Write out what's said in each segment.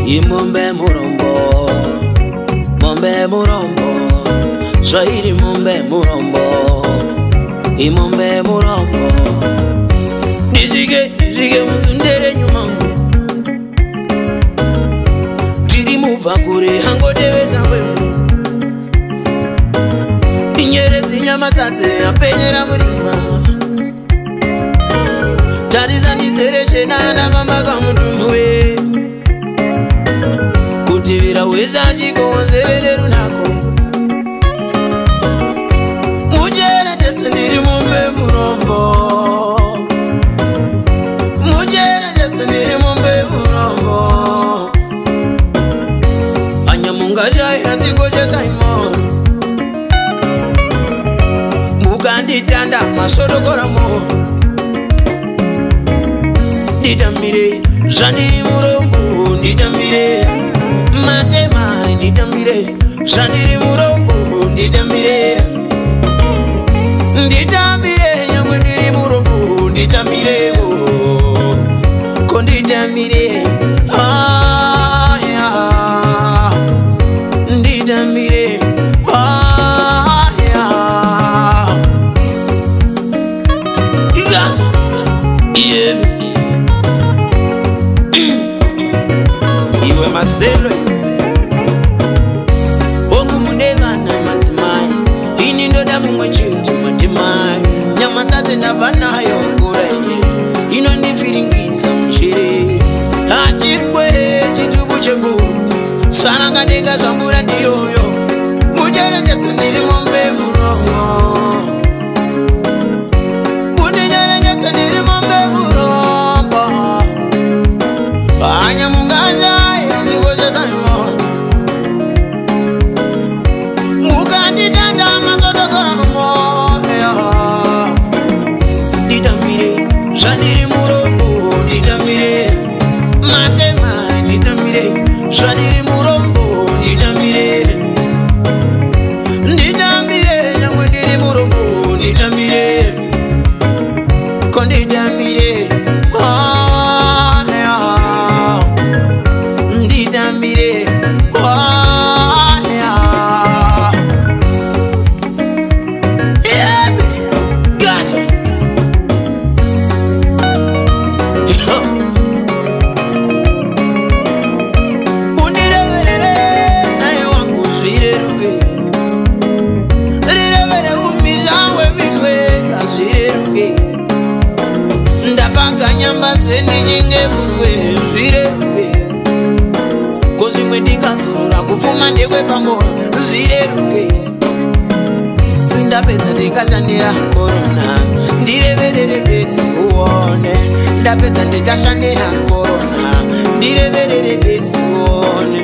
Imombe murombo, mombe murombo, Swahili mombe murombo, imombe murombo. Nizige musundere nyumangu, tiri muvakure hango deveza kwemu. Inyerezi nyamatsatse apenyera murima, tariza nizere nana vamaka mutunwe. Kutivira weza chikonzerere runako, mujere tese ndiri mombe murombo, mujere tese ndiri mombe murombo. Anyamunga jai asikoje saimo, mukanditanda masodokora mo. Nditamire zvaniri murombo, nditamire matema, nditamire zvaniri murombo, nditamire nyangwe ndiri murombo, nditamire ko nditamire nditamire igazo iwe mazelwe ongu munevana madzimai, ini ndoda mumwe chete matimai. Nyama tate ndabva nayo ngura iyi inondivhiringidza muchere, achikwe chitubu chebu svananga ndenga zvambura ndiyoyo. Munyerenyedze ndiri mombe muromo, munyenyenyedze ndiri mombe murombo. Anyamungaja asikoje saimo, mukanditanda masodokora mo. Nditamire zvaniri murombo, nditamire matema, nditamire zvaniri murombo, nditamire nyangwe ndiri murombo, nditamire ko nditamire nditamire gaso unireverere naye wangu zvireruke, rirevere umizhawe minwe ngazvireruke. Ndapanga nyamba sendichinge muswe zvireruke, kozvimwe ndingazorora kupfuma ndekwepambora zvireruke. Ndapedza ndingashandira korona, ndireverere bedzi uone. Ndapedza ndikashandira korona, ndireverere bedzi uone.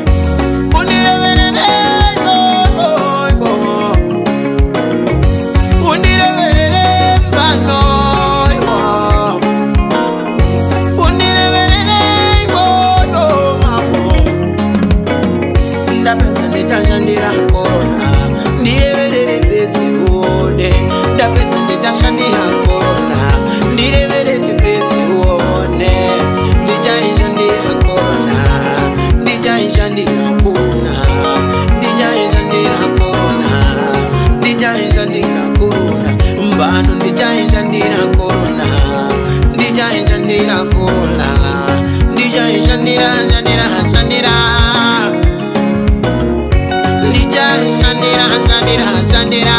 Undireverere undireverere mbano, undireverere ndapedza ndikashandira korona, ndireverere bedzi uone. Ndapedza ndikashandira korona, ndireverere bedzi uone. Ndichaishandira korona, ndichaishandira korona, ndichaishandira korona, ndichaishandira korona mbano, ndichaishandira korona, ndichaishandira korona, ndichaishandira shandira Shandira